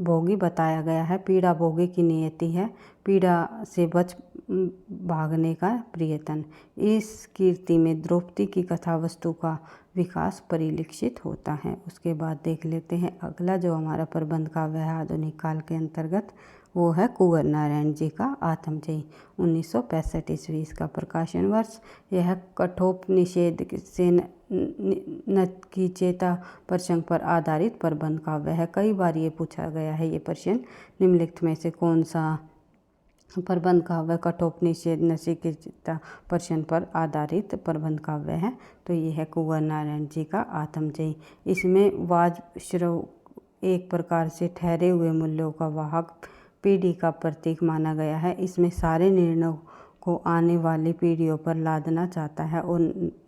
Speaker 1: भोगी बताया गया है। पीड़ा भोगी की नियति है, पीड़ा से बच भागने का प्रियतन। इस कीर्ति में द्रौपदी की कथा वस्तु का विकास परिलक्षित होता है। उसके बाद देख लेते हैं अगला जो हमारा प्रबंध काव्य है आधुनिक काल के अंतर्गत, वो है कुंवर नारायण जी का आत्मजयी 1965 ईस्वी। इसका प्रकाशन वर्ष। यह कठोपनिषेध से नचिकेता प्रसंग पर आधारित प्रबंध काव्य है। कई बार ये पूछा गया है ये प्रश्न, निम्नलिखित में से कौन सा प्रबंध काव्य कठोपनिषेध नचिकेता प्रसंग पर आधारित प्रबंध काव्य है? तो ये है कुंवर नारायण जी का आत्मजयी। इसमें वाजश्रव एक प्रकार से ठहरे हुए मूल्यों का वाहक पीढ़ी का प्रतीक माना गया है। इसमें सारे निर्णयों को आने वाली पीढ़ियों पर लादना चाहता है और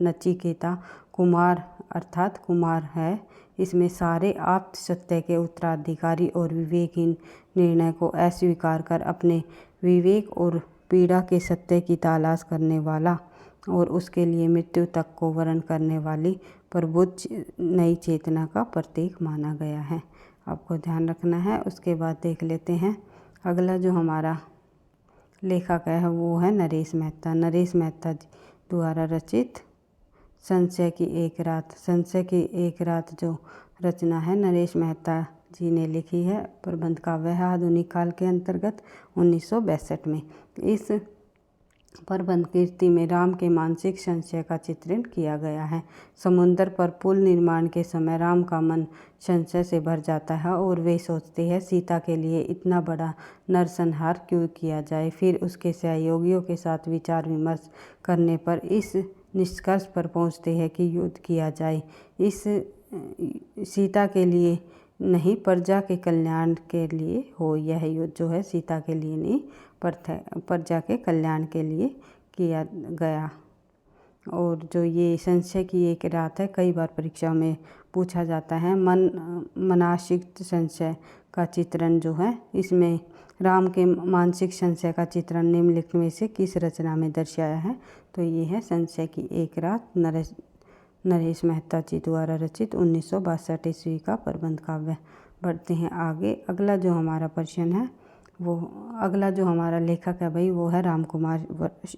Speaker 1: नचिकेता कुमार अर्थात कुमार है। इसमें सारे आप्त सत्य के उत्तराधिकारी और विवेकहीन निर्णय को अस्वीकार कर अपने विवेक और पीड़ा के सत्य की तलाश करने वाला और उसके लिए मृत्यु तक को वर्ण करने वाली प्रबुद्ध नई चेतना का प्रतीक माना गया है। आपको ध्यान रखना है। उसके बाद देख लेते हैं अगला जो हमारा लेखक है वो है नरेश मेहता। नरेश मेहता द्वारा रचित संशय की एक रात जो रचना है नरेश मेहता जी ने लिखी है, प्रबंध काव्य है आधुनिक काल के अंतर्गत 1962 में। इस प्रबंध कीर्ति में राम के मानसिक संशय का चित्रण किया गया है। समुद्र पर पुल निर्माण के समय राम का मन संशय से भर जाता है और वे सोचते हैं सीता के लिए इतना बड़ा नरसंहार क्यों किया जाए। फिर उसके सहयोगियों के साथ विचार विमर्श करने पर इस निष्कर्ष पर पहुंचते हैं कि युद्ध किया जाए। इस सीता के लिए नहीं प्रजा के कल्याण के लिए हो। यह युद्ध जो है सीता के लिए नहीं प्रजा के कल्याण के लिए किया गया। और जो ये संशय की एक रात है, कई बार परीक्षा में पूछा जाता है। मानसिक संशय का चित्रण जो है, इसमें राम के मानसिक संशय का चित्रण निम्नलिखित में से किस रचना में दर्शाया है? तो ये है संशय की एक रात, नरेश मेहता जी द्वारा रचित 1962 ईस्वी का प्रबंध काव्य। बढ़ते हैं आगे। अगला जो हमारा प्रश्न है अगला जो हमारा लेखक है भाई वो है रामकुमार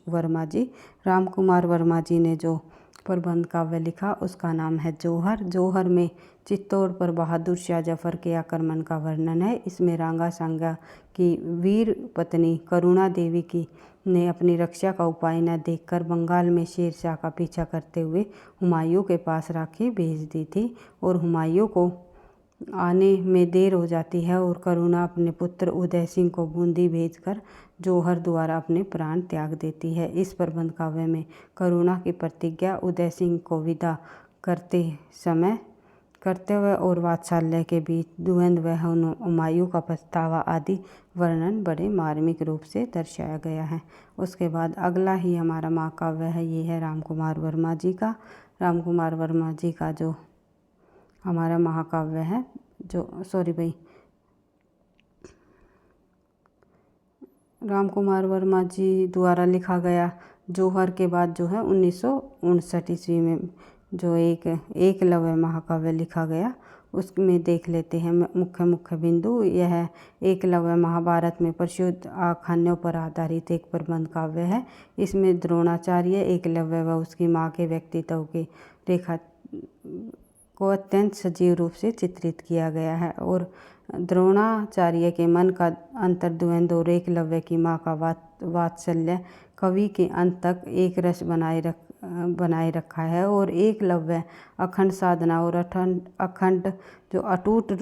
Speaker 1: वर्मा जी। रामकुमार वर्मा जी ने जो प्रबंध काव्य लिखा उसका नाम है जौहर। जौहर में चित्तौड़ पर बहादुर शाह जफर के आक्रमण का वर्णन है। इसमें रांगा सांगा की वीर पत्नी करुणा देवी की ने अपनी रक्षा का उपाय न देखकर बंगाल में शेर शाह का पीछा करते हुए हुमायूं के पास राखी भेज दी थी और हुमायूं को आने में देर हो जाती है और करुणा अपने पुत्र उदय सिंह को बूंदी भेजकर जौहर द्वारा अपने प्राण त्याग देती है। इस प्रबंध काव्य में करुणा की प्रतिज्ञा उदय सिंह को विदा करते समय कर्तव्य और वात्सल्य के बीच द्वंद्व व हुमायूं का पछतावा आदि वर्णन बड़े मार्मिक रूप से दर्शाया गया है। उसके बाद अगला ही हमारा महाकाव्य है, ये है राम कुमार वर्मा जी का। राम कुमार वर्मा जी का जो हमारा महाकाव्य है, राम कुमार वर्मा जी द्वारा लिखा गया जौहर के बाद जो है 1959 ईस्वी में जो एक एकलव्य महाकाव्य लिखा गया, उसमें देख लेते हैं मुख्य मुख्य बिंदु। यह एकलव्य महाभारत में प्रसिद्ध आख्यानों पर आधारित एक प्रबंध काव्य है। इसमें द्रोणाचार्य, एकलव्य व उसकी माँ के व्यक्तित्व के रेखा को अत्यंत सजीव रूप से चित्रित किया गया है और द्रोणाचार्य के मन का अंतर्द्वंद और एकलव्य की माँ का वात्सल्य कवि के अंत तक एक रस बनाए रखा है और एकलव्य अखंड साधना और अखंड जो अटूट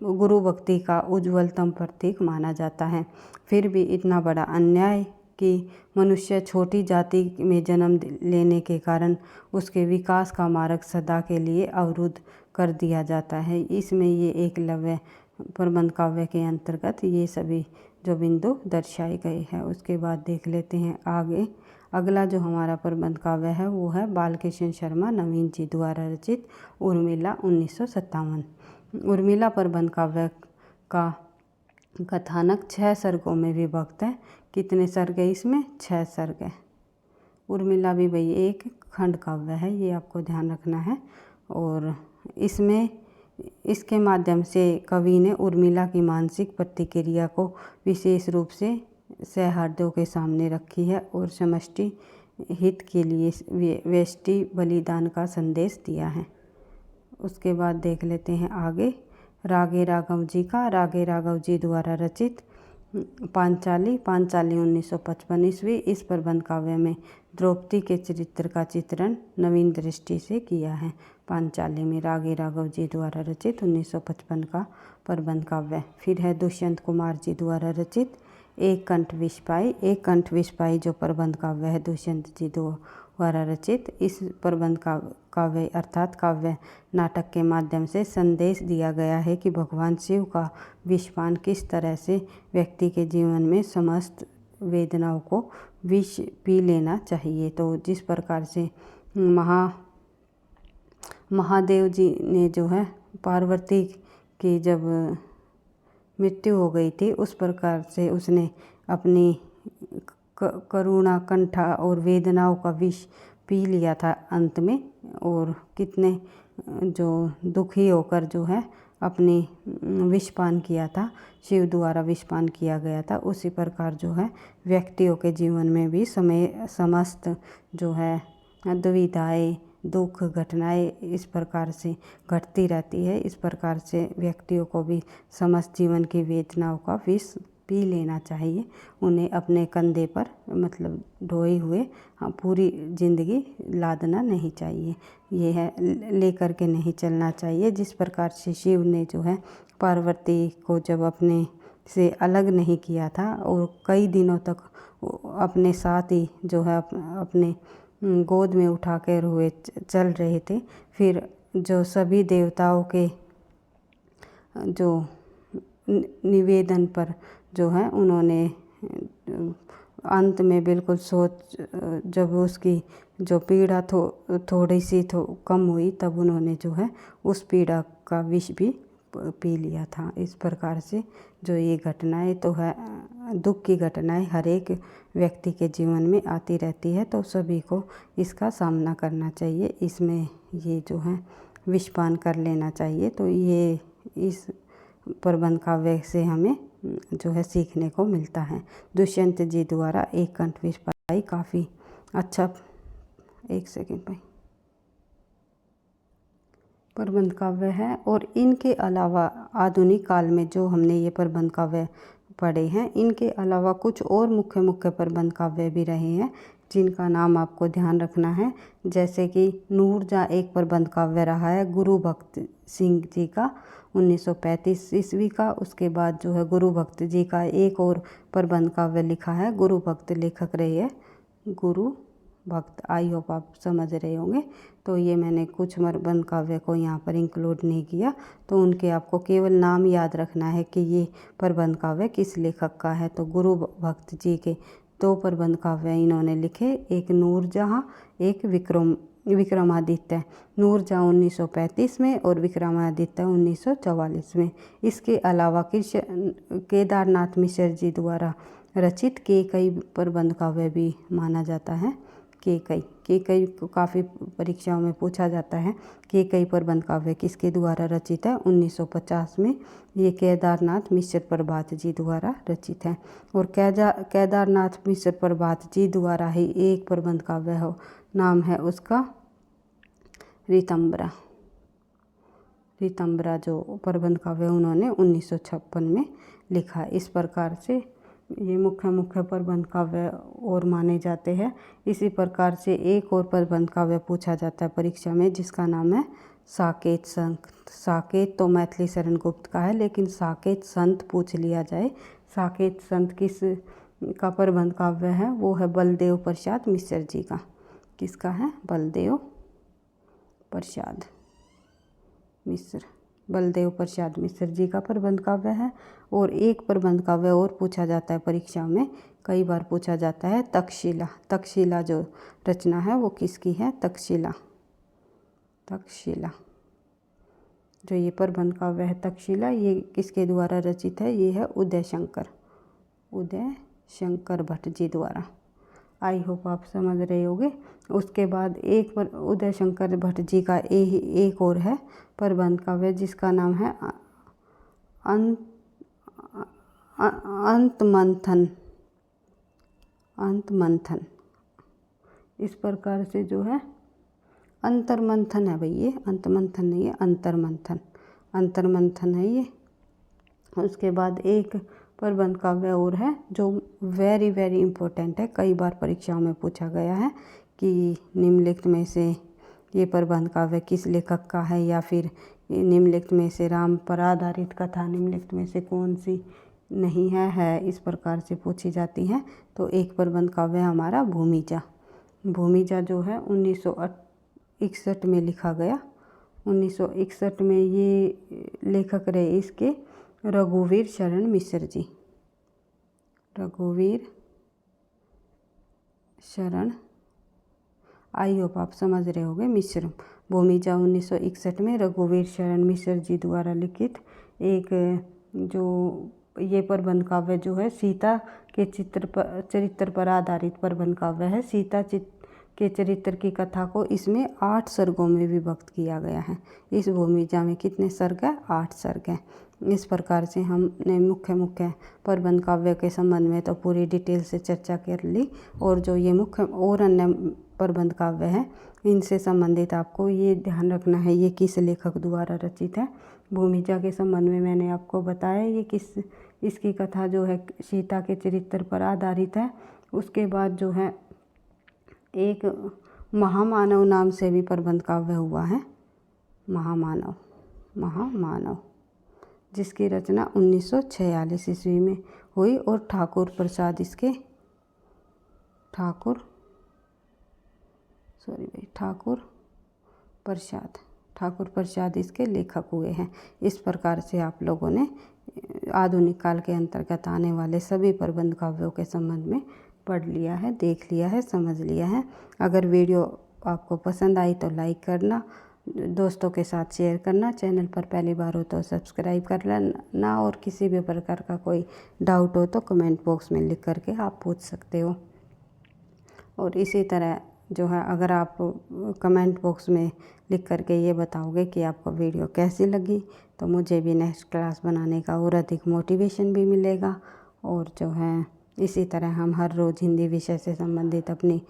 Speaker 1: गुरु भक्ति का उज्ज्वलतम प्रतीक माना जाता है। फिर भी इतना बड़ा अन्याय कि मनुष्य छोटी जाति में जन्म लेने के कारण उसके विकास का मार्ग सदा के लिए अवरुद्ध कर दिया जाता है। इसमें ये एकलव्य प्रबंध काव्य के अंतर्गत ये सभी जो बिंदु दर्शाए गए हैं। उसके बाद देख लेते हैं आगे। अगला जो हमारा प्रबंध काव्य है वो है बालकृष्ण शर्मा नवीन जी द्वारा रचित उर्मिला 1957। उर्मिला प्रबंध काव्य का कथानक 6 सर्गों में विभक्त है। कितने सर्ग है इसमें? 6 सर्ग है। उर्मिला भी भाई एक खंड काव्य है, ये आपको ध्यान रखना है। और इसके माध्यम से कवि ने उर्मिला की मानसिक प्रतिक्रिया को विशेष रूप से सहृदयों के सामने रखी है और समष्टि हित के लिए व्यष्टि बलिदान का संदेश दिया है। उसके बाद देख लेते हैं आगे। रागे राघव जी का, रागे राघव जी द्वारा रचित पांचाली 1955 ईस्वी। इस प्रबंध काव्य में द्रौपदी के चरित्र का चित्रण नवीन दृष्टि से किया है। पांचाली में रागे राघव जी द्वारा रचित 1955 का प्रबंध काव्य। फिर है दुष्यंत कुमार जी द्वारा रचित एक कंठ विस्पाई। एक कंठ विस्पाई जो प्रबंध काव्य है दुष्यंत जी द्वारा रचित। इस प्रबंध काव्य अर्थात काव्य नाटक के माध्यम से संदेश दिया गया है कि भगवान शिव का विषपान किस तरह से व्यक्ति के जीवन में समस्त वेदनाओं को विष पी लेना चाहिए। तो जिस प्रकार से महादेव जी ने जो है पार्वती की जब मृत्यु हो गई थी, उस प्रकार से उसने अपनी करुणा कंठा और वेदनाओं का विष पी लिया था अंत में, और कितने जो दुखी होकर जो है अपनी विषपान किया था, शिव द्वारा विषपान किया गया था। उसी प्रकार जो है व्यक्तियों के जीवन में भी समस्त जो है दुविधाएं, दुख, घटनाएं इस प्रकार से घटती रहती है। इस प्रकार से व्यक्तियों को भी समस्त जीवन की वेदनाओं का विष पी लेना चाहिए। उन्हें अपने कंधे पर मतलब ढोए हुए पूरी जिंदगी लादना नहीं चाहिए, ये है लेकर के नहीं चलना चाहिए। जिस प्रकार से शिव ने जो है पार्वती को जब अपने से अलग नहीं किया था और कई दिनों तक अपने साथ ही जो है अपने गोद में उठा कर हुए चल रहे थे, फिर जो सभी देवताओं के जो निवेदन पर जो है उन्होंने अंत में बिल्कुल सोच जब उसकी जो पीड़ा थोड़ी सी कम हुई, तब उन्होंने जो है उस पीड़ा का विष भी पी लिया था। इस प्रकार से जो ये घटनाएं तो है, दुख की घटनाएं हर एक व्यक्ति के जीवन में आती रहती है, तो सभी को इसका सामना करना चाहिए। इसमें ये जो है विषपान कर लेना चाहिए। तो ये इस प्रबंध काव्य से हमें जो है सीखने को मिलता है। दुष्यंत जी द्वारा एक कंठ विस्पाई काफ़ी अच्छा, एक सेकेंड भाई, प्रबंध काव्य है। और इनके अलावा आधुनिक काल में जो हमने ये प्रबंध काव्य पढ़े हैं, इनके अलावा कुछ और मुख्य प्रबंध काव्य भी रहे हैं जिनका नाम आपको ध्यान रखना है। जैसे कि नूरजहाँ एक प्रबंध काव्य रहा है गुरु भक्त सिंह जी का 1935 ईस्वी का। उसके बाद जो है गुरु भक्त जी का एक और प्रबंध काव्य लिखा है। गुरु भक्त लेखक रहे हैं गुरु भक्त। आई होप आप समझ रहे होंगे। तो ये मैंने कुछ प्रबंध काव्य को यहाँ पर इंक्लूड नहीं किया, तो उनके आपको केवल नाम याद रखना है कि ये प्रबंध काव्य किस लेखक का है। तो गुरु भक्त जी के 2 प्रबंध काव्य इन्होंने लिखे, एक नूरजहाँ, एक विक्रमादित्य। नूरजहाँ 1935 में और विक्रमादित्य 1944 में। इसके अलावा केदारनाथ मिश्र जी द्वारा रचित केकई प्रबंध काव्य भी माना जाता है। केकई को काफ़ी परीक्षाओं में पूछा जाता है। केकई प्रबंध काव्य किसके द्वारा रचित है? 1950 में। ये केदारनाथ मिश्र प्रभात जी द्वारा रचित है। और केदारनाथ मिश्र प्रभात जी द्वारा ही एक प्रबंध काव्य हो, नाम है उसका ऋतंबरा जो प्रबंध काव्य उन्होंने 1956 में लिखा। इस प्रकार से ये मुख्य प्रबंध काव्य और माने जाते हैं। इसी प्रकार से एक और प्रबंध काव्य पूछा जाता है परीक्षा में, जिसका नाम है साकेत संत। साकेत तो मैथिली शरण गुप्त का है, लेकिन साकेत संत पूछ लिया जाए। साकेत संत किस का प्रबंध काव्य है? वो है बलदेव प्रसाद मिश्र जी का। किसका है? बलदेव प्रसाद मिश्र जी का प्रबंध काव्य है। और एक प्रबंध काव्य और पूछा जाता है परीक्षा में, कई बार पूछा जाता है, तक्षशिला। तक्षशिला जो रचना है वो किसकी है? तक्षशिला जो ये प्रबंध काव्य है तक्षशिला, ये किसके द्वारा रचित है? ये है उदय शंकर भट्ट जी द्वारा। आई होप आप समझ रहे होंगे। उसके बाद एक उदय शंकर भट्ट जी का एक और है प्रबंध काव्य, जिसका नाम है अंतमंथन। इस प्रकार से जो है अंतर्मंथन है भाई, ये अंतमंथन नहीं है, अंतर्मंथन है ये। उसके बाद एक प्रबंध काव्य और है जो वेरी इम्पोर्टेंट है, कई बार परीक्षाओं में पूछा गया है कि निम्नलिखित में से ये प्रबंध काव्य किस लेखक का है, या फिर निम्नलिखित में से राम पर आधारित कथा निम्नलिखित में से कौन सी नहीं है, इस प्रकार से पूछी जाती हैं। तो एक प्रबंध काव्य हमारा भूमिजा जो है 1961 में लिखा गया। 1961 में ये लेखक रहे इसके रघुवीर शरण मिश्र जी। आई होप आप समझ रहे होंगे। मिश्र भूमिजा 1961 में रघुवीर शरण मिश्र जी द्वारा लिखित एक जो ये प्रबंध काव्य जो है सीता के चरित्र पर आधारित प्रबंध काव्य है। सीता के चरित्र की कथा को इसमें 8 सर्गों में विभक्त किया गया है। इस भूमिजा में कितने सर्ग हैं? 8 सर्ग हैं। इस प्रकार से हमने मुख्य प्रबंध काव्य के संबंध में तो पूरी डिटेल से चर्चा कर ली, और जो ये मुख्य और अन्य प्रबंध काव्य है इनसे संबंधित आपको ये ध्यान रखना है ये किस लेखक द्वारा रचित है। भूमिजा के संबंध में मैंने आपको बताया ये इसकी कथा जो है सीता के चरित्र पर आधारित है। उसके बाद जो है एक महामानव नाम से भी प्रबंध काव्य हुआ है, महामानव जिसकी रचना 1946 ईस्वी में हुई, और ठाकुर प्रसाद इसके लेखक हुए हैं। इस प्रकार से आप लोगों ने आधुनिक काल के अंतर्गत आने वाले सभी प्रबंध काव्यों के संबंध में पढ़ लिया है, देख लिया है, समझ लिया है। अगर वीडियो आपको पसंद आई तो लाइक करना, दोस्तों के साथ शेयर करना, चैनल पर पहली बार हो तो सब्सक्राइब कर लेना, और किसी भी प्रकार का कोई डाउट हो तो कमेंट बॉक्स में लिख करके आप पूछ सकते हो। और इसी तरह जो है अगर आप कमेंट बॉक्स में लिख करके ये बताओगे कि आपको वीडियो कैसी लगी, तो मुझे भी नेक्स्ट क्लास बनाने का और अधिक मोटिवेशन भी मिलेगा। और जो है इसी तरह हम हर रोज़ हिंदी विषय से संबंधित अपनी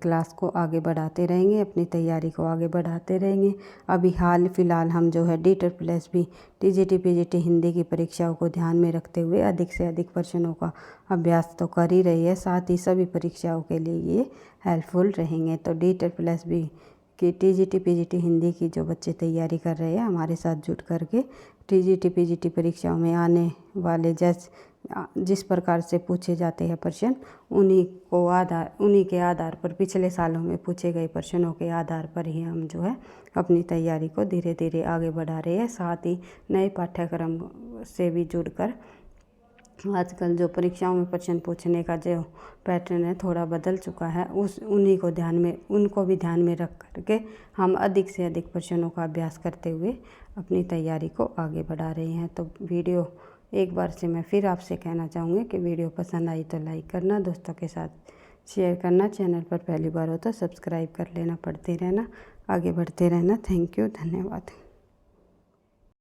Speaker 1: क्लास को आगे बढ़ाते रहेंगे, अपनी तैयारी को आगे बढ़ाते रहेंगे। अभी हाल फिलहाल हम जो है DET+B TGT PGT हिंदी की परीक्षाओं को ध्यान में रखते हुए अधिक से अधिक प्रश्नों का अभ्यास तो कर ही रही है, साथ ही सभी परीक्षाओं के लिए ये हेल्पफुल रहेंगे। तो DET+B कि टीजीटी पीजीटी हिंदी की जो बच्चे तैयारी कर रहे हैं हमारे साथ जुट करके टीजीटी पीजीटी परीक्षाओं में आने वाले जिस प्रकार से पूछे जाते हैं प्रश्न उन्हीं के आधार पर पिछले सालों में पूछे गए प्रश्नों के आधार पर ही हम जो है अपनी तैयारी को धीरे धीरे आगे बढ़ा रहे हैं। साथ ही नए पाठ्यक्रम से भी जुड़कर आजकल जो परीक्षाओं में प्रश्न पूछने का जो पैटर्न है थोड़ा बदल चुका है, उनको भी ध्यान में रख करके हम अधिक से अधिक प्रश्नों का अभ्यास करते हुए अपनी तैयारी को आगे बढ़ा रहे हैं। तो वीडियो एक बार से मैं फिर आपसे कहना चाहूँगी कि वीडियो पसंद आई तो लाइक करना, दोस्तों के साथ शेयर करना, चैनल पर पहली बार हो तो सब्सक्राइब कर लेना, पढ़ते रहना, आगे बढ़ते रहना। थैंक यू, धन्यवाद।